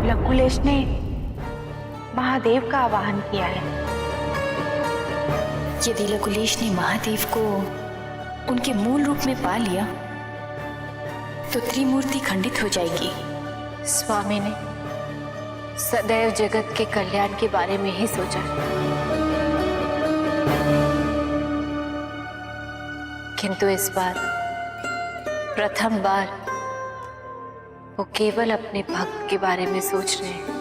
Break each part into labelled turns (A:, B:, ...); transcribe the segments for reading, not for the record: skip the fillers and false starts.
A: लकुलेश ने महादेव का आवाहन किया है।
B: यदि लकुलेश ने महादेव को उनके मूल रूप में पा लिया तो त्रिमूर्ति खंडित हो जाएगी।
A: स्वामी ने सदैव जगत के कल्याण के बारे में ही सोचा, किंतु इस बार प्रथम बार वो केवल अपने भक्त के बारे में सोच रहे हैं।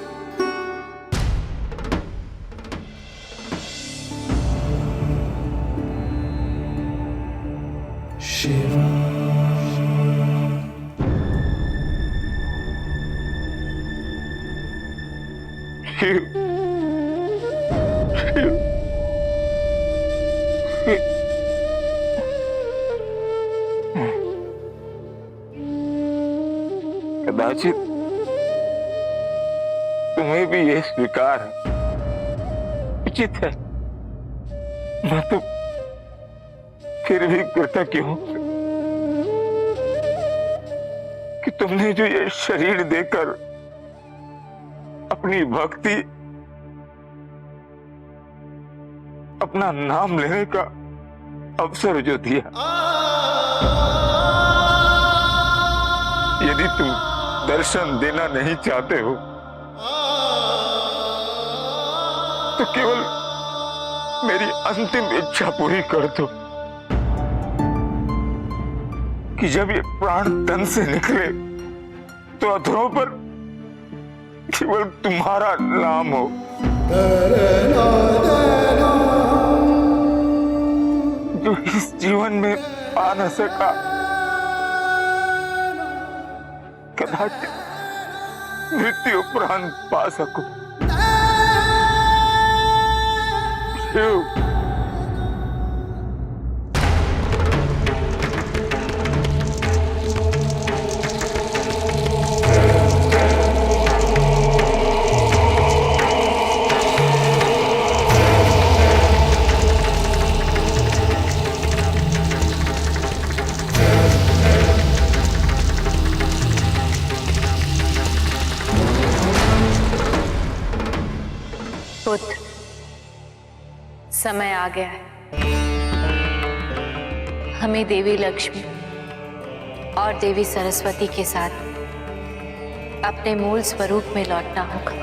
C: कदाचित तुम्हें भी ये स्वीकार है, उचित है, मैं तो फिर भी कृतज्ञ हूं कि तुमने जो ये शरीर देकर अपनी भक्ति, अपना नाम लेने का अवसर जो दिया। यदि तुम दर्शन देना नहीं चाहते हो तो केवल मेरी अंतिम इच्छा पूरी कर दो कि जब ये प्राण तन से निकले तो अधरों पर केवल तुम्हारा नाम हो। जो इस जीवन में पा न सका, कदाचित मृत्यु उपरांत पा सकूं। शिव,
A: पुत्र, समय आ गया है। हमें देवी लक्ष्मी और देवी सरस्वती के साथ अपने मूल स्वरूप में लौटना होगा।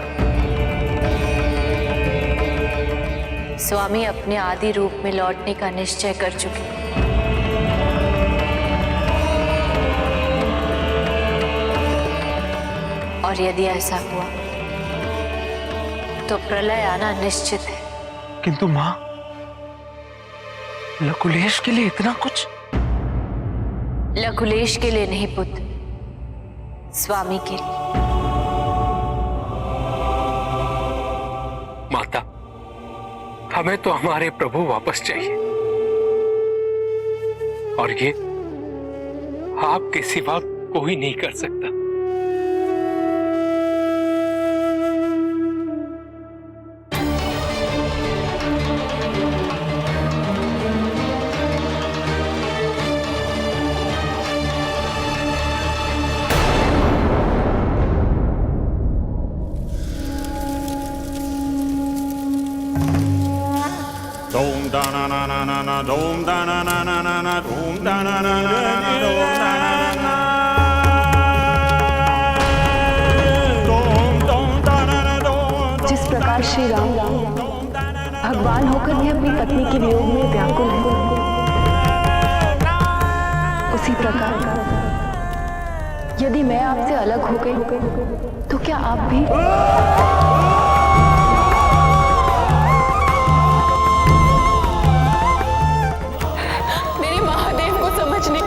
A: स्वामी अपने आदि रूप में लौटने का निश्चय कर चुके हैं। और यदि ऐसा हुआ तो प्रलय आना निश्चित है।
C: किंतु मां, लकुलेश के लिए इतना कुछ?
A: लकुलेश के लिए नहीं पुत्र, स्वामी के लिए।
D: माता, हमें तो हमारे प्रभु वापस चाहिए, और ये आपके सिवा कोई नहीं कर सकता।
E: Dom da na na na na na dom da na na na na na dom da na na na na dom da na na dom dom da na na dom।
F: जिस प्रकार श्री राम भगवान होकर भी अपनी पत्नी के वियोग में व्याकुल है, उसी प्रकार यदि मैं आपसे अलग हो गई तो क्या आप भी?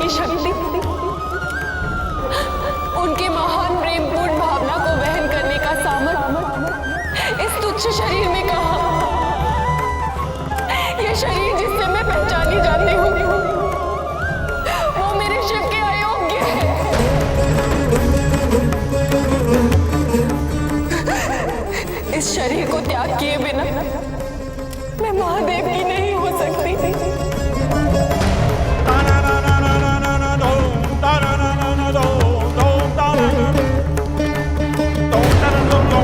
F: शक्ति, उनके महान प्रेमपूर्ण भावना को वहन करने का सामर्थ्य इस तुच्छ शरीर में कहाँ? ये शरीर जिससे मैं पहचानी जाती हूँ वो मेरे शिव के अयोग्य है। इस शरीर को त्याग किए बिना मैं महादेव की नहीं हो सकती थी।
E: Dom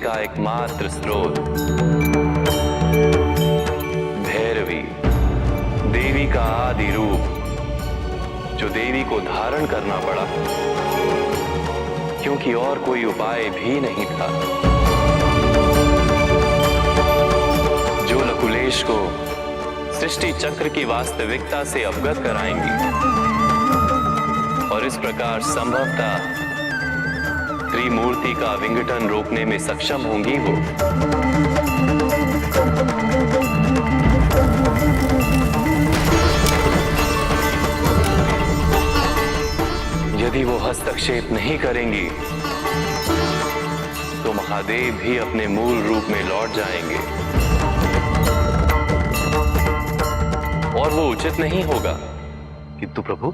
G: का एकमात्र स्रोत भैरवी, देवी का आदि रूप, जो देवी को धारण करना पड़ा क्योंकि और कोई उपाय भी नहीं था। जो लकुलेश को सृष्टि चक्र की वास्तविकता से अवगत कराएंगी और इस प्रकार संभवतः त्रिमूर्ति का विघटन रोकने में सक्षम होंगी वो। यदि वो हस्तक्षेप नहीं करेंगी तो महादेव भी अपने मूल रूप में लौट जाएंगे और वो उचित नहीं होगा।
H: किंतु प्रभु,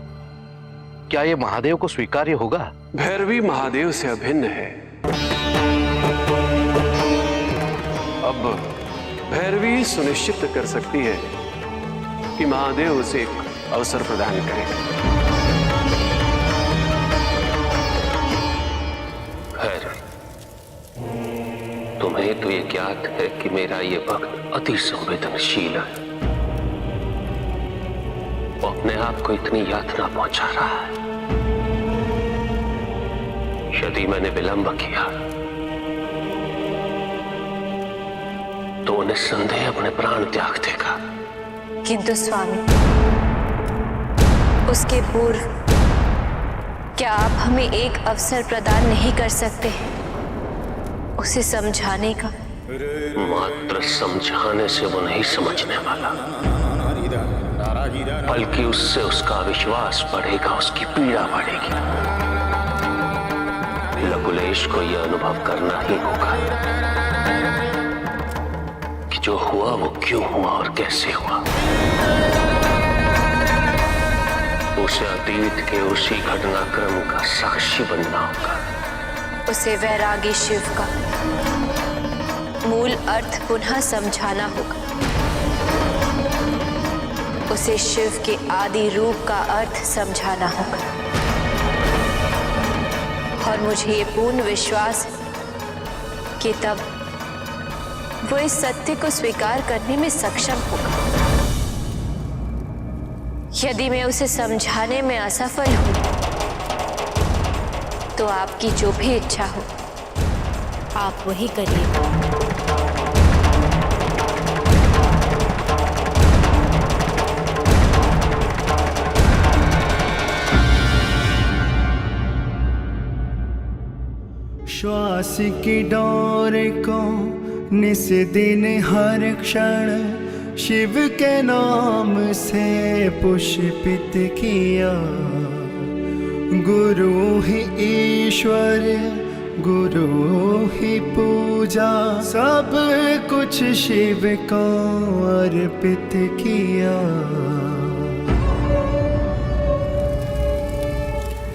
H: क्या ये महादेव को स्वीकार्य होगा?
I: भैरवी महादेव से अभिन्न है। अब भैरवी सुनिश्चित कर सकती है कि महादेव उसे एक अवसर प्रदान करें।
G: भैरवी, तुम्हें तो ये ज्ञात है कि मेरा ये भक्त अति संवेदनशील है, वो अपने आप को इतनी यातना पहुंचा रहा है। यदि मैंने विलंब किया तो निस्संदेह अपने प्राण त्याग देगा।
A: किंतु स्वामी, उसके पूर्व क्या आप हमें एक अवसर प्रदान नहीं कर सकते हैं उसे समझाने का?
G: मात्र समझाने से वो नहीं समझने वाला, बल्कि उससे उसका विश्वास बढ़ेगा, उसकी पीड़ा बढ़ेगी। लकुलेश को यह अनुभव करना ही होगा कि जो हुआ वो क्यों हुआ और कैसे हुआ। उसे अतीत के उसी घटनाक्रम का साक्षी बनना होगा।
A: उसे वैरागी शिव का मूल अर्थ पुनः समझाना होगा। उसे शिव के आदि रूप का अर्थ समझाना होगा। और मुझे ये पूर्ण विश्वास है कि तब वो इस सत्य को स्वीकार करने में सक्षम होगा। यदि मैं उसे समझाने में असफल हूं तो आपकी जो भी इच्छा हो आप वही करिए।
J: श्वास की डोर को निस दिन हर क्षण शिव के नाम से पुष्पित किया। गुरु ही ईश्वर, गुरु ही पूजा, सब कुछ शिव को अर्पित किया।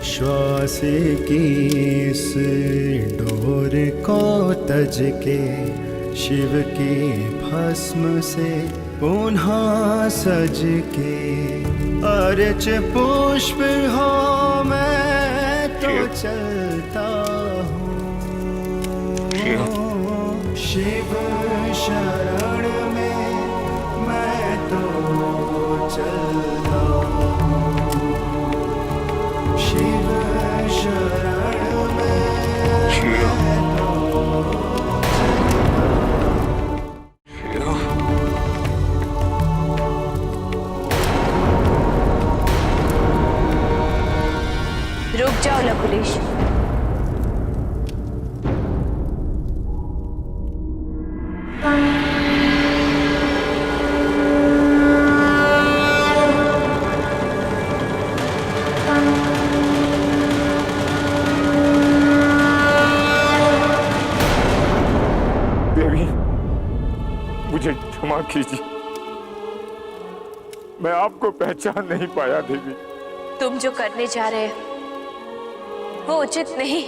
J: श्वास की इस डोर को तज के शिव की भस्म से पुनः सज के अर्च पुष्प हो मैं तो चलता हूँ। शिव शरण में मैं तो चलता हूँ। शिव शरण में
A: रुक जाओ लकुलेश।
C: देवी, मुझे क्षमा कीजिए, मैं आपको पहचान नहीं पाया। देवी,
A: तुम जो करने जा रहे हो वो उचित नहीं।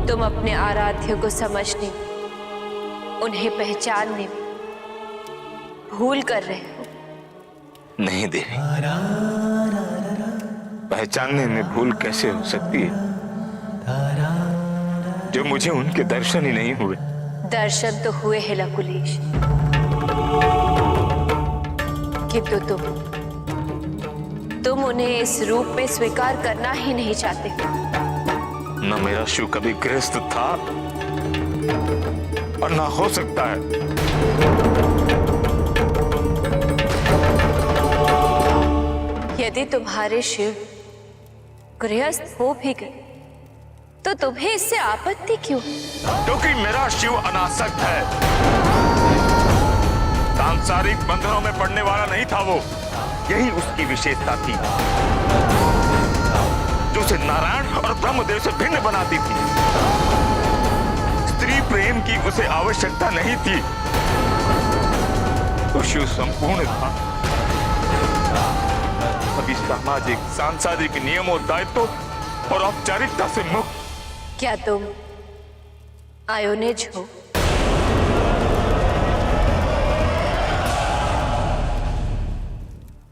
A: तुम अपने आराध्य को समझने, उन्हें पहचानने में भूल कर रहे हो।
C: नहीं देवी, पहचानने में भूल कैसे हो सकती है? जो मुझे उनके दर्शन ही नहीं हुए।
A: दर्शन तो हुए हैं लकुलेश, किंतु तुम उन्हें इस रूप में स्वीकार करना ही नहीं चाहते।
C: न मेरा शिव कभी गृहस्थ था और ना हो सकता है।
A: यदि तुम्हारे शिव गृहस्थ हो भी गए तो तुम्हें इससे आपत्ति क्यों?
C: क्योंकि मेरा शिव अनासक्त है, सांसारिक बंधनों में पड़ने वाला नहीं था वो। यही उसकी विशेषता थी जो उसे नारायण और ब्रह्मदेव से भिन्न बनाती थी। स्त्री प्रेम की उसे आवश्यकता नहीं थी। तो शिव संपूर्ण था, सभी सामाजिक सांसारिक नियमों, दायित्वों और औपचारिकता से मुक्त।
A: क्या तुम आयोनिज हो?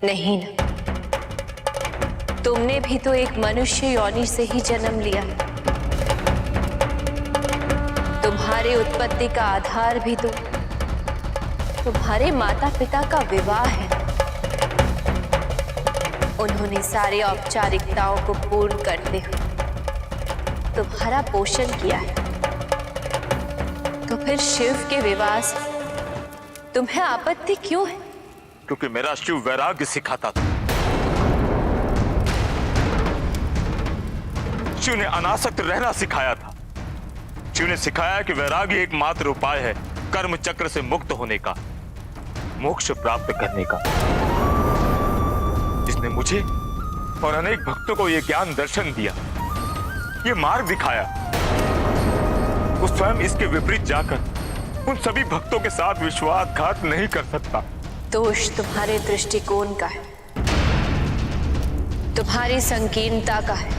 A: नहीं ना, तुमने भी तो एक मनुष्य योनि से ही जन्म लिया। तुम्हारी उत्पत्ति का आधार भी तो तुम्हारे माता पिता का विवाह है। उन्होंने सारी औपचारिकताओं को पूर्ण करते हुए तुम्हारा पोषण किया है। तो फिर शिव के विवाह से तुम्हें आपत्ति क्यों है?
C: क्योंकि मेरा शिव वैराग्य सिखाता था। शिव ने अनासक्त रहना सिखाया था। शिव ने सिखाया कि वैराग्य एकमात्र उपाय है कर्म चक्र से मुक्त होने का, मोक्ष प्राप्त करने का। जिसने मुझे और अनेक भक्तों को यह ज्ञान दर्शन दिया, ये मार्ग दिखाया। वो स्वयं इसके विपरीत जाकर उन सभी भक्तों के साथ विश्वासघात नहीं कर सकता।
A: दोष तुम्हारे दृष्टिकोण का है, तुम्हारी संकीर्णता का है।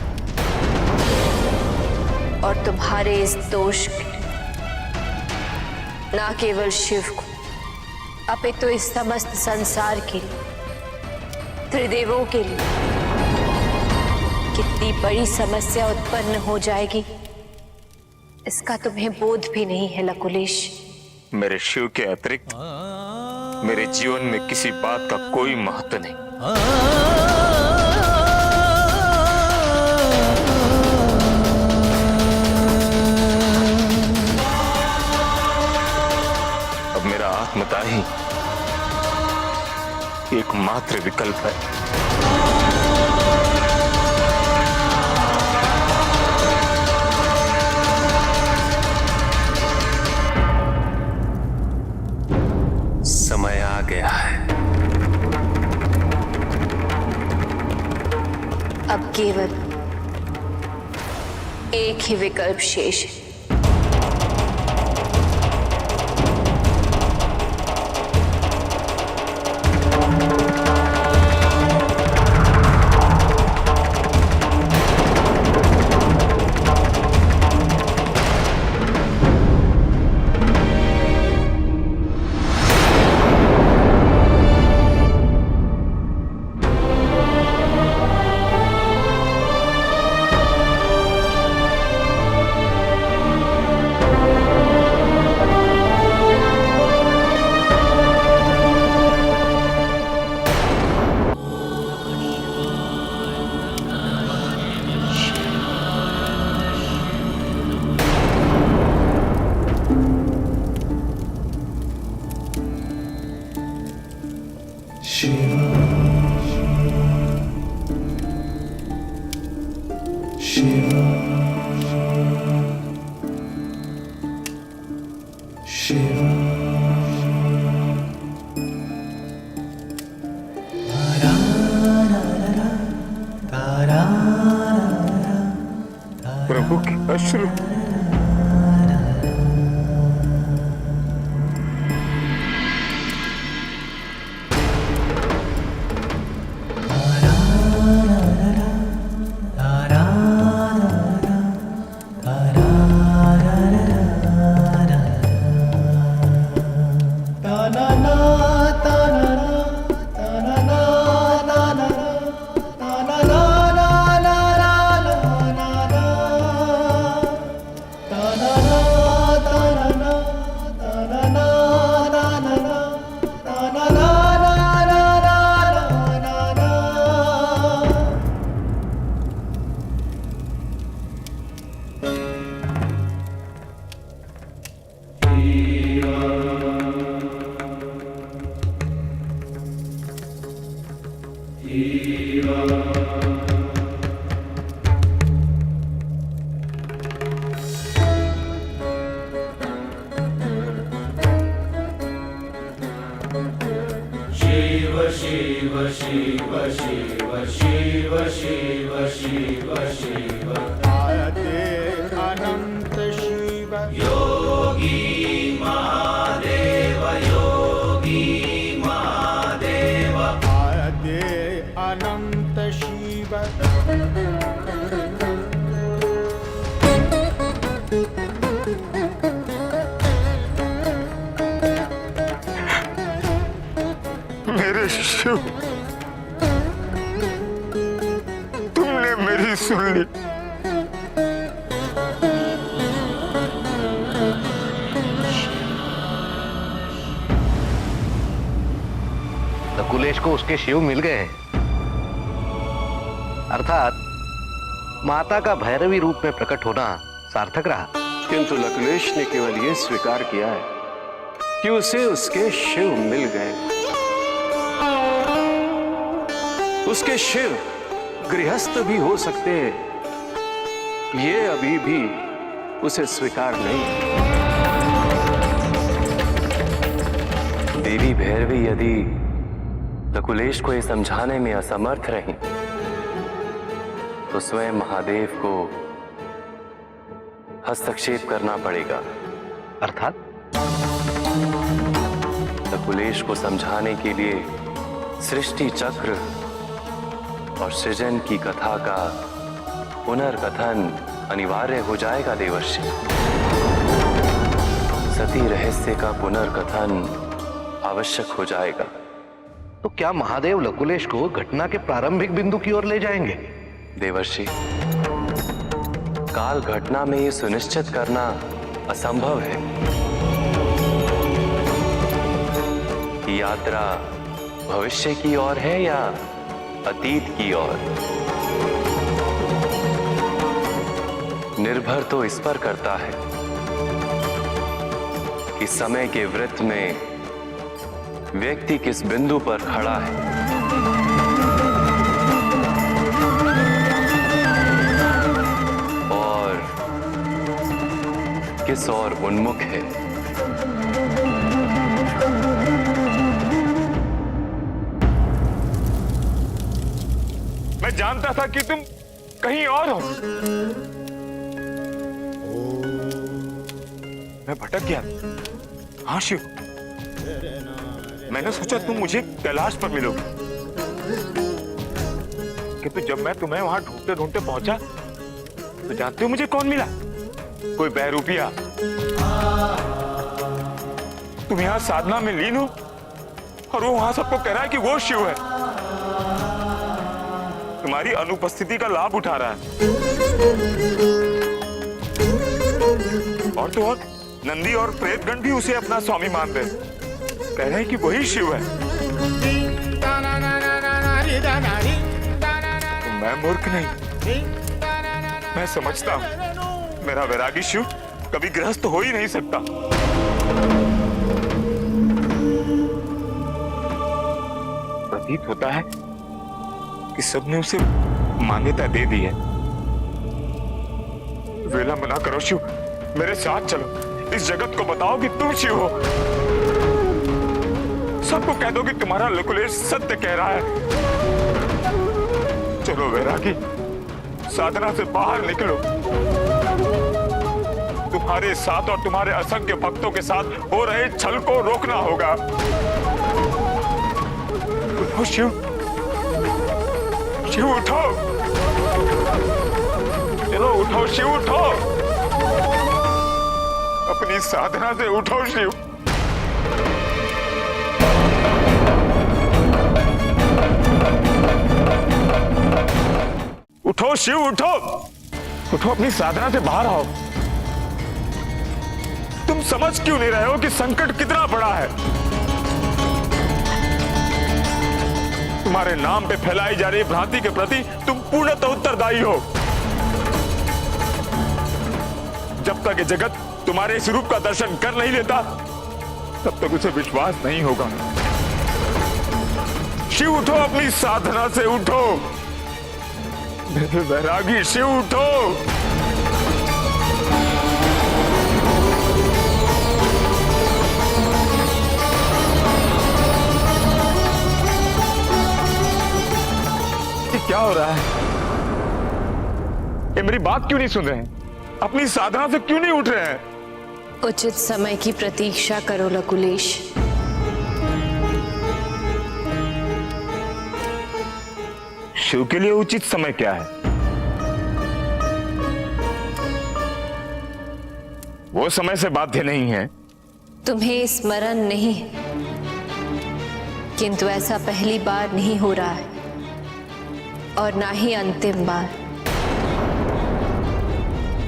A: और तुम्हारे इस दोष के न केवल शिव को अपितु इस समस्त संसार के लिए, त्रिदेवों के लिए कितनी बड़ी समस्या उत्पन्न हो जाएगी, इसका तुम्हें बोध भी नहीं है लकुलेश।
C: मेरे शिव के अतिरिक्त मेरे जीवन में किसी बात का कोई महत्व नहीं। अब मेरा आत्मता ही एकमात्र विकल्प है।
I: समय आ गया है।
A: अब केवल एक ही विकल्प शेष है।
C: प्रभु के अश्रु
J: शिव शिव शिव शिव शिव शिव शिव आद्य अनंत शिव योगी महादेव आद्य अनंत शिव
C: मेरे शिव, तुमने मेरी सुन ली।
H: नकुलेश को उसके शिव मिल गए हैं, अर्थात माता का भैरवी रूप में प्रकट होना सार्थक रहा।
I: किंतु नकुलेश ने केवल यह स्वीकार किया है कि उसे उसके शिव मिल गए। उसके शिव गृहस्थ भी हो सकते हैं, ये अभी भी उसे स्वीकार नहीं।
G: देवी भैरवी यदि नकुलेश को यह समझाने में असमर्थ रही तो स्वयं महादेव को हस्तक्षेप करना पड़ेगा।
H: अर्थात
G: नकुलेश को समझाने के लिए सृष्टि चक्र और सृजन की कथा का पुनर्कथन अनिवार्य हो जाएगा देवर्षि। सती रहस्य का पुनर्कथन आवश्यक हो जाएगा।
H: तो क्या महादेव नकुलेश को घटना के प्रारंभिक बिंदु की ओर ले जाएंगे?
G: देवर्षि, काल घटना में यह सुनिश्चित करना असंभव है कि यात्रा भविष्य की ओर है या अतीत की ओर। निर्भर तो इस पर करता है कि समय के वृत्त में व्यक्ति किस बिंदु पर खड़ा है। और किस ओर उन्मुख है।
C: मैं जानता था कि तुम कहीं और हो। मैं भटक गया। हाँ शिव, मैंने सोचा तुम मुझे कैलाश पर मिलोगे, किंतु जब मैं तुम्हें वहां ढूंढते ढूंढते पहुंचा तो जानते हो मुझे कौन मिला? कोई बहरूपिया। तुम यहां साधना में लीन हो और वो वहां सबको कह रहा है कि वो शिव है। तुम्हारी अनुपस्थिति का लाभ उठा रहा है। और तो और नंदी और प्रेतगण भी उसे अपना स्वामी मान रहे, कह रहे हैं कि वही शिव है। तो मैं मूर्ख नहीं, मैं समझता हूं मेरा वैरागी शिव कभी गृहस्थ हो ही नहीं सकता। प्रतीत होता है कि सबने उसे मान्यता दे दी है। विलंब ना करो शिव, मेरे साथ चलो। इस जगत को बताओ कि तुम शिव हो। सबको कह दो कि तुम्हारा नकुलेश सत्य कह रहा है। चलो वैरागी, साधना से बाहर निकलो। तुम्हारे साथ और तुम्हारे असंख्य भक्तों के साथ हो रहे छल को रोकना होगा। उठो शिव, शिव उठो। चलो उठो शिव, उठो। अपनी साधना से उठो शिव। उठो शिव, उठो। उठो, अपनी साधना से बाहर आओ। तुम समझ क्यों नहीं रहे हो कि संकट कितना बड़ा है? तुम्हारे नाम पे फैलाई जा रही भ्रांति के प्रति तुम पूर्णतः उत्तरदायी हो। जब तक ये जगत तुम्हारे इस रूप का दर्शन कर नहीं लेता तब तक उसे विश्वास नहीं होगा। शिव उठो, अपनी साधना से उठो। मेरे वैरागी शिव उठो। हो रहा है? ये मेरी बात क्यों नहीं सुन रहे हैं? अपनी साधना से क्यों नहीं उठ रहे हैं?
A: उचित समय की प्रतीक्षा करो लकुलेश।
C: शिव के लिए उचित समय क्या है? वो समय से बाध्य नहीं है।
A: तुम्हें स्मरण नहीं है, किंतु ऐसा पहली बार नहीं हो रहा है और ना ही अंतिम बार।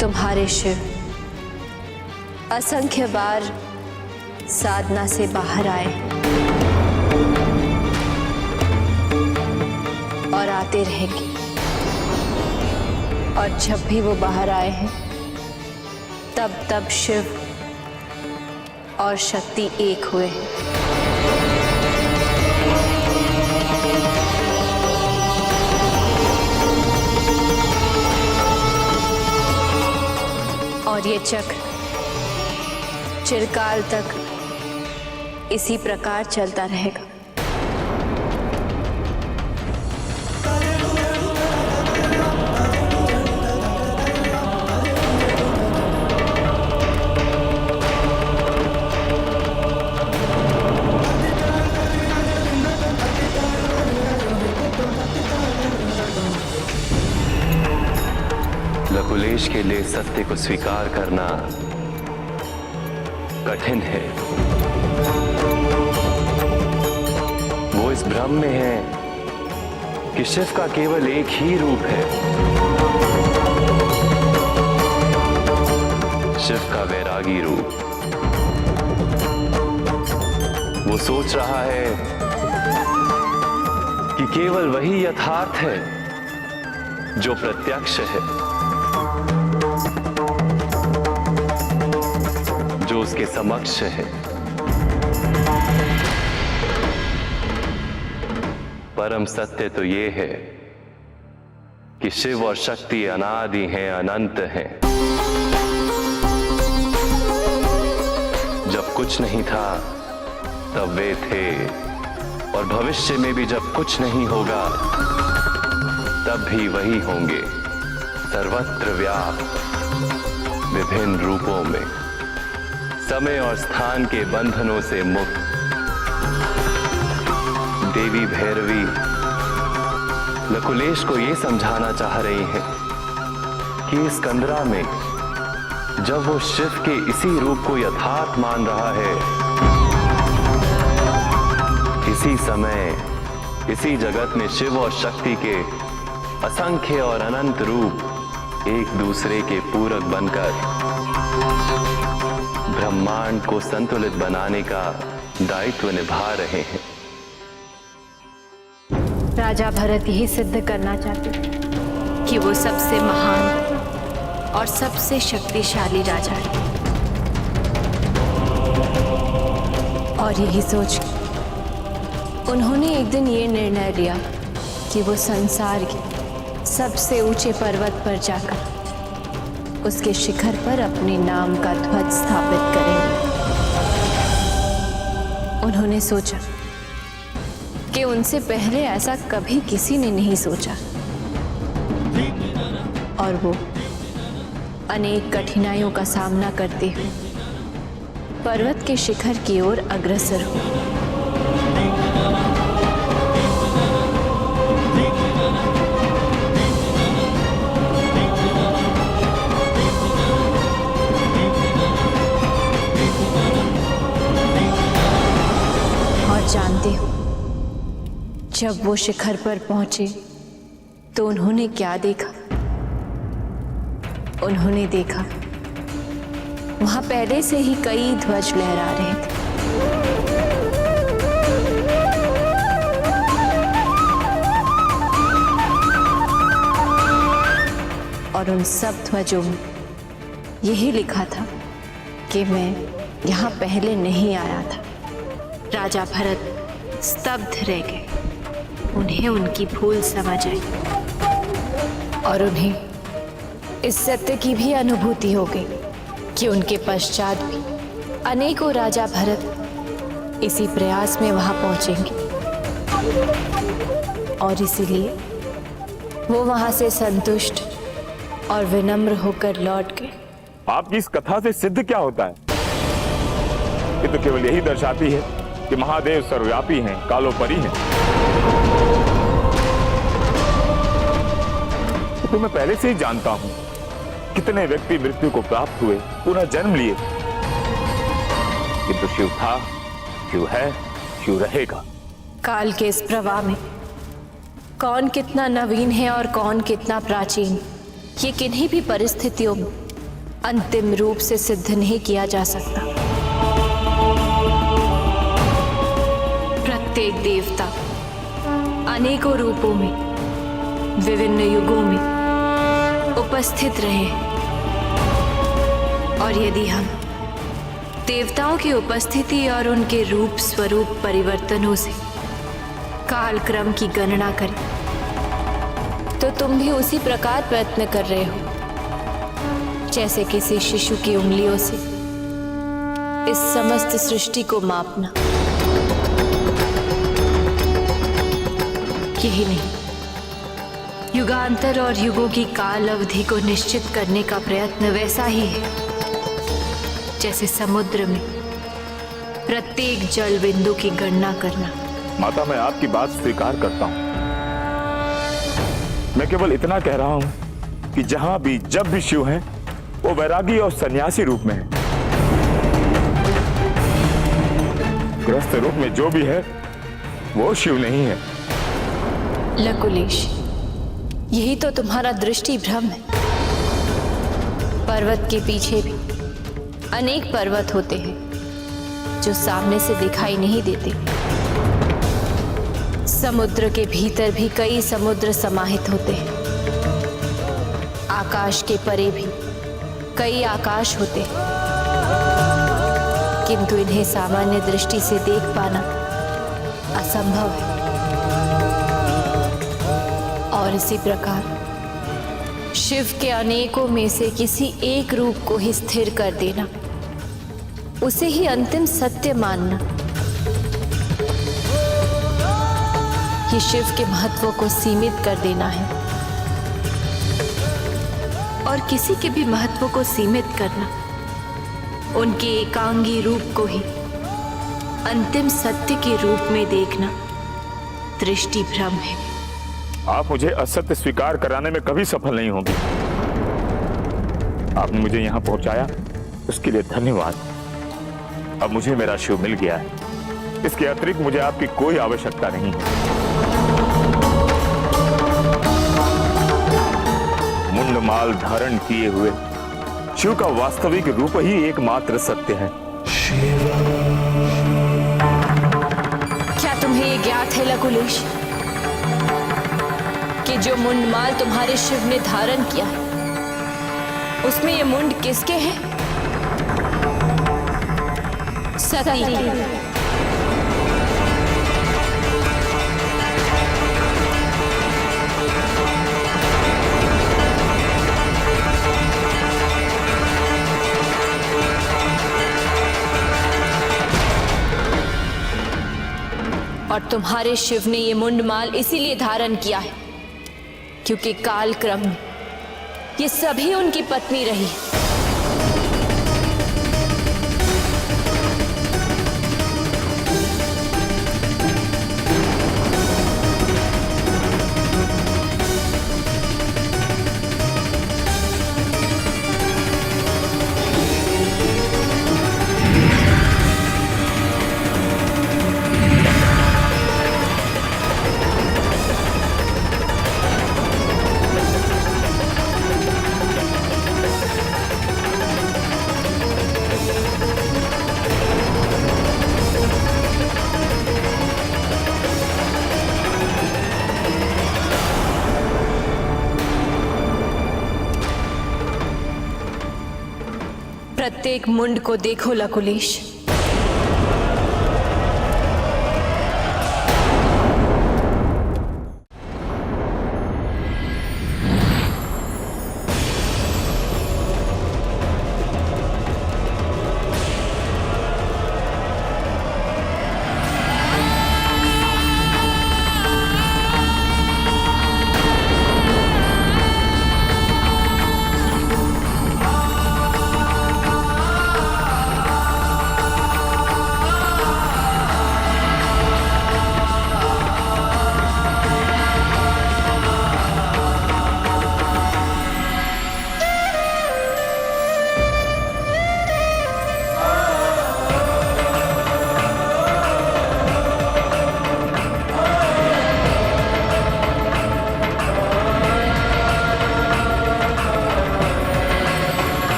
A: तुम्हारे शिव असंख्य बार साधना से बाहर आए और आते रहेंगे, और जब भी वो बाहर आए हैं तब तब शिव और शक्ति एक हुए हैं। और ये चक्र चिरकाल तक इसी प्रकार चलता रहेगा।
G: लकुलेश के लिए सत्य को स्वीकार करना कठिन है। वो इस भ्रम में है कि शिव का केवल एक ही रूप है। शिव का वैरागी रूप। वो सोच रहा है कि केवल वही यथार्थ है जो प्रत्यक्ष है, जो उसके समक्ष है। परम सत्य तो ये है कि शिव और शक्ति अनादि हैं, अनंत हैं। जब कुछ नहीं था तब वे थे, और भविष्य में भी जब कुछ नहीं होगा तब भी वही होंगे, सर्वत्र व्याप्त, विभिन्न रूपों में, समय और स्थान के बंधनों से मुक्त। देवी भैरवी लकुलेश को यह समझाना चाह रही हैं कि इस कंदरा में जब वो शिव के इसी रूप को यथार्थ मान रहा है, इसी समय इसी जगत में शिव और शक्ति के असंख्य और अनंत रूप एक दूसरे के पूरक बनकर ब्रह्मांड को संतुलित बनाने का दायित्व निभा रहे हैं।
A: राजा भरत यही सिद्ध करना चाहते कि वो सबसे महान और सबसे शक्तिशाली राजा है, और यही सोच उन्होंने एक दिन ये निर्णय लिया कि वो संसार के सबसे ऊंचे पर्वत पर जाकर उसके शिखर पर अपने नाम का ध्वज स्थापित करेंगे। उन्होंने सोचा कि उनसे पहले ऐसा कभी किसी ने नहीं सोचा, और वो अनेक कठिनाइयों का सामना करते हुए पर्वत के शिखर की ओर अग्रसर हुए। जानते हो, जब वो शिखर पर पहुंचे तो उन्होंने क्या देखा? उन्होंने देखा वहां पहले से ही कई ध्वज लहरा रहे थे। और उन सब ध्वजों में यही लिखा था कि मैं यहां पहले नहीं आया था। राजा भरत स्तब्ध रह गए। उन्हें उनकी भूल समझ आई, और उन्हें इस सत्य की भी अनुभूति हो गई कि उनके पश्चात भी अनेकों राजा भरत इसी प्रयास में वहां पहुंचेंगे, और इसीलिए वो वहां से संतुष्ट और विनम्र होकर लौट गए।
C: आपकी इस कथा से सिद्ध क्या होता है? ये तो केवल यही दर्शाती है कि महादेव सर्वव्यापी हैं, कालोपरी हैं। तो मैं पहले से ही जानता हूं कितने व्यक्ति मृत्यु को प्राप्त हुए, पुनः जन्म लिए, किंतु शिव था, शिव है, शिव रहेगा।
A: काल के इस प्रवाह में कौन कितना नवीन है और कौन कितना प्राचीन, ये किन्हीं भी परिस्थितियों में अंतिम रूप से सिद्ध नहीं किया जा सकता। प्रत्येक देवता अनेकों रूपों में, विभिन्न युगों में उपस्थित रहे, और यदि हम देवताओं की उपस्थिति और उनके रूप स्वरूप परिवर्तनों से कालक्रम की गणना करें, तो तुम भी उसी प्रकार प्रयत्न कर रहे हो जैसे किसी शिशु की उंगलियों से इस समस्त सृष्टि को मापना। यही नहीं, युगांतर और युगों की काल अवधि को निश्चित करने का प्रयत्न वैसा ही है जैसे समुद्र में प्रत्येक जल बिंदु की गणना करना।
C: माता, मैं आपकी बात स्वीकार करता हूं। मैं केवल इतना कह रहा हूं कि जहां भी जब भी शिव है, वो वैरागी और सन्यासी रूप में है। गृहस्थ रूप में जो भी है वो शिव नहीं है।
A: लकुलेश, यही तो तुम्हारा दृष्टि भ्रम है। पर्वत के पीछे भी अनेक पर्वत होते हैं जो सामने से दिखाई नहीं देते। समुद्र के भीतर भी कई समुद्र समाहित होते हैं। आकाश के परे भी कई आकाश होते हैं, किंतु इन्हें सामान्य दृष्टि से देख पाना असंभव है। और इसी प्रकार शिव के अनेकों में से किसी एक रूप को ही स्थिर कर देना, उसे ही अंतिम सत्य मानना, ये शिव के महत्व को सीमित कर देना है। और किसी के भी महत्व को सीमित करना, उनके एकांगी रूप को ही अंतिम सत्य के रूप में देखना दृष्टि भ्रम है।
C: आप मुझे असत्य स्वीकार कराने में कभी सफल नहीं होंगी। आपने मुझे यहां पहुंचाया, उसके लिए धन्यवाद। अब मुझे मेरा शिव मिल गया है, इसके अतिरिक्त मुझे आपकी कोई आवश्यकता नहीं है। मुंडमाल धारण किए हुए शिव का वास्तविक रूप ही एकमात्र सत्य है।
A: क्या तुम्हें ये ज्ञात है लकुलेश कि जो मुंडमाल तुम्हारे शिव ने धारण किया है, उसमें ये मुंड किसके हैं? सती के। और तुम्हारे शिव ने ये मुंडमाल इसीलिए धारण किया है क्योंकि काल क्रम में ये सभी उनकी पत्नी रही। प्रत्येक मुंड को देखो लकुलेश,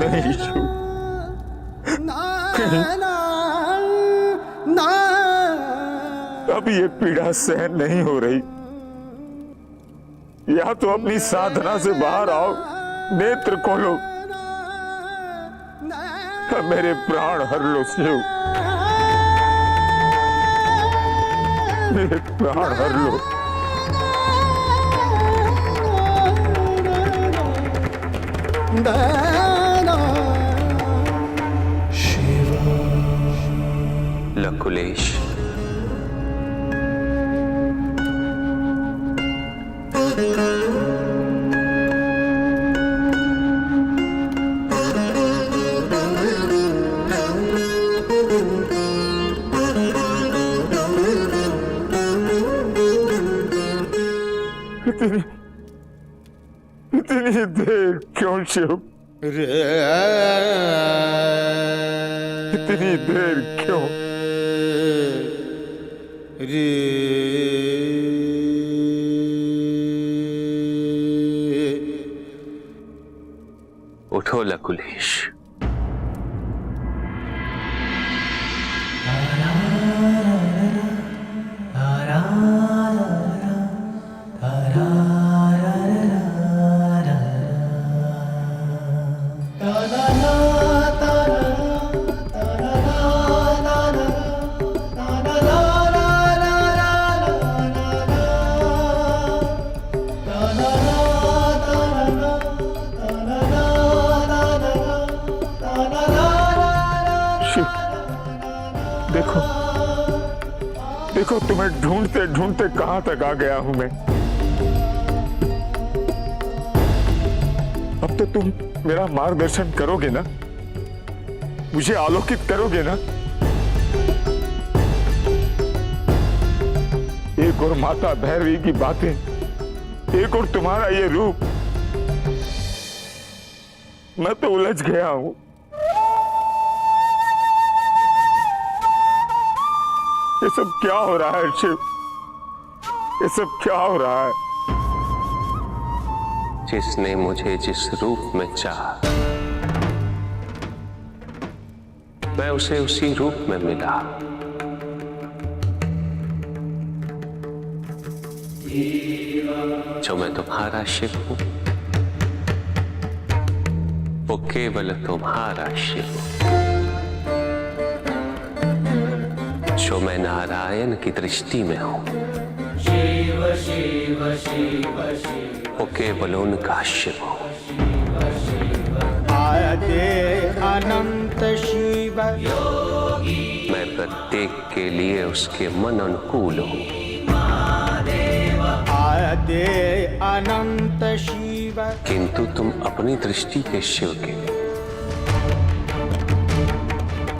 C: नहीं शिव, अब ये पीड़ा सहन नहीं हो रही। या तो अपनी साधना से बाहर आओ, नेत्र खोलो, मेरे प्राण हर लो शिव, मेरे प्राण हर लो।
G: लकुलेश,
C: इतनी देर क्यों शिव? इतनी देर क्यों?
G: उठो लकुलेश।
C: देखो देखो, तुम्हें ढूंढते ढूंढते कहां तक आ गया हूं मैं। अब तो तुम मेरा मार्गदर्शन करोगे ना, मुझे आलोकित करोगे ना। एक और माता भैरवी की बातें, एक और तुम्हारा ये रूप, मैं तो उलझ गया हूं। ये सब क्या हो रहा है शिव? ये सब क्या हो रहा है?
G: जिसने मुझे जिस रूप में चाहा, मैं उसे उसी रूप में मिला। जो मैं तुम्हारा शिव हूं, वो केवल तुम्हारा शिव। जो मैं नारायण की दृष्टि में हूं, वो केवल उनका शिव हूं।
J: अनंत शिव,
G: मैं प्रत्येक के लिए उसके मन अनुकूल हूं।
J: अनंत शिव,
G: किंतु तुम अपनी दृष्टि के शिव के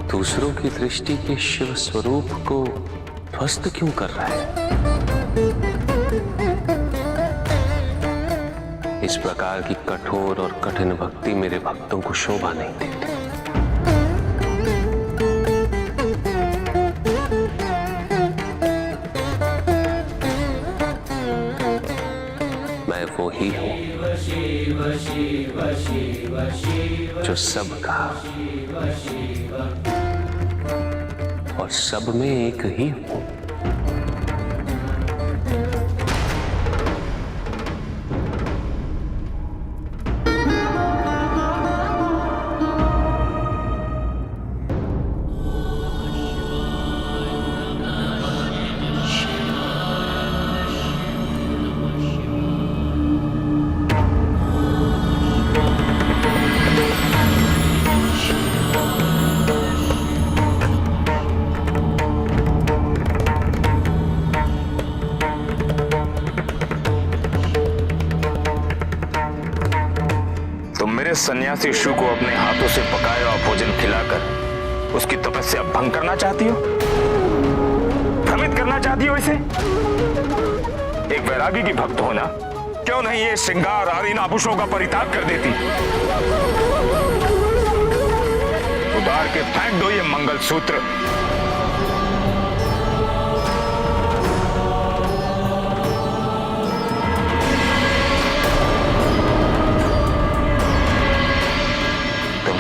G: दूसरों की दृष्टि के शिव स्वरूप को ध्वस्त क्यों कर रहा है? इस प्रकार की कठोर और कठिन भक्ति मेरे भक्तों को शोभा नहीं देती।
I: वो ही हूं जो सबका और सब में एक ही हूं।
C: सन्यासी शिव को अपने हाथों से पकाया हुआ भोजन खिलाकर उसकी तपस्या भंग करना चाहती हो, भ्रमित करना चाहती हो इसे? एक वैरागी की भक्त होना क्यों नहीं ये श्रृंगार और इन आभूषणों का परित्याग कर देती? उतार के फेंक दो ये मंगलसूत्र।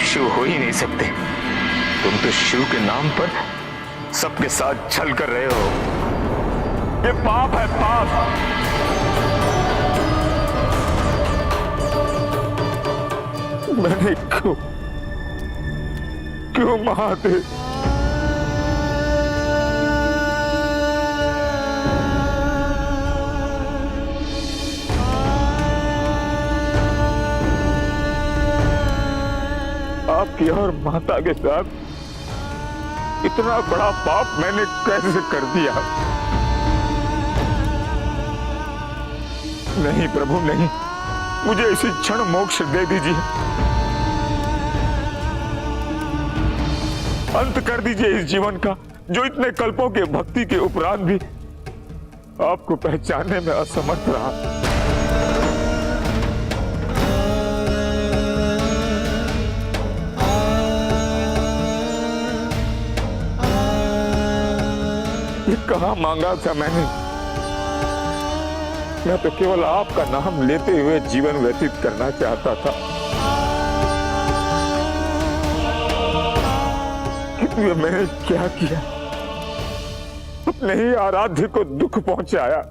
C: शिव हो ही नहीं सकते। तुम तो शिव के नाम पर सबके साथ छल कर रहे हो। ये पाप है, पाप। मैंने क्यों महादेव? आपकी और माता के साथ इतना बड़ा पाप मैंने कैसे कर दिया? नहीं प्रभु नहीं, मुझे इसी क्षण मोक्ष दे दीजिए, अंत कर दीजिए इस जीवन का जो इतने कल्पों के भक्ति के उपरांत भी आपको पहचानने में असमर्थ रहा। ये कहां मांगा था मैंने? मैं तो केवल आपका नाम लेते हुए जीवन व्यतीत करना चाहता था, किंतु मैंने क्या किया? अपने ही आराध्य को दुख पहुंचाया।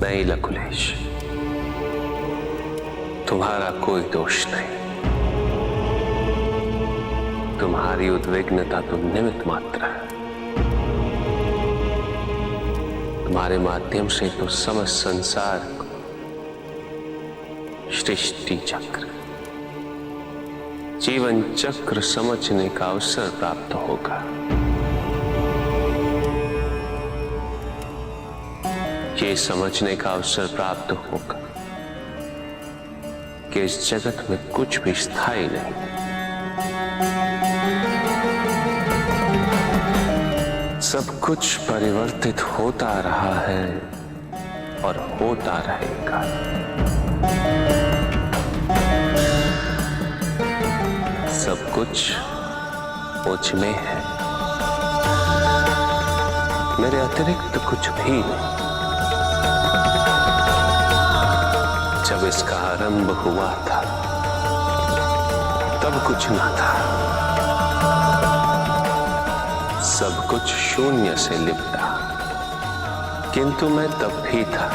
I: नहीं लकुलेश, तुम्हारा कोई दोष नहीं। तुम्हारी उद्विग्नता तो निमित्त मात्र है। तुम्हारे माध्यम से तो समस्त संसार को सृष्टि चक्र, जीवन चक्र समझने का अवसर प्राप्त होगा। ये समझने का अवसर प्राप्त होगा कि इस जगत में कुछ भी स्थायी नहीं। सब कुछ परिवर्तित होता रहा है और होता रहेगा। सब कुछ मुझ में है, मेरे अतिरिक्त कुछ भी नहीं। जब इसका आरंभ हुआ था तब कुछ ना था, सब कुछ शून्य से लिपटा, किंतु मैं तब भी था।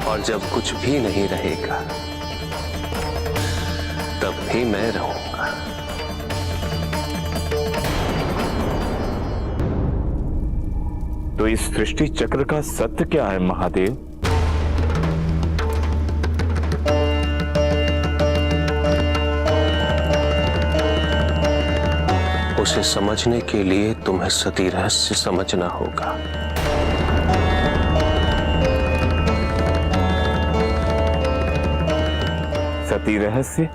I: और जब कुछ भी नहीं रहेगा तब भी मैं रहूंगा।
C: तो इस सृष्टि चक्र का सत्य क्या है महादेव?
I: उसे समझने के लिए तुम्हें सती रहस्य समझना होगा।
C: सती रहस्य?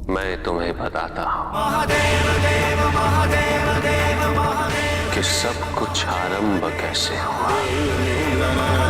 I: मैं तुम्हें बताता हूं।
J: महादेव देव महादेव देव
I: कुछ आरंभ कैसे हुआ।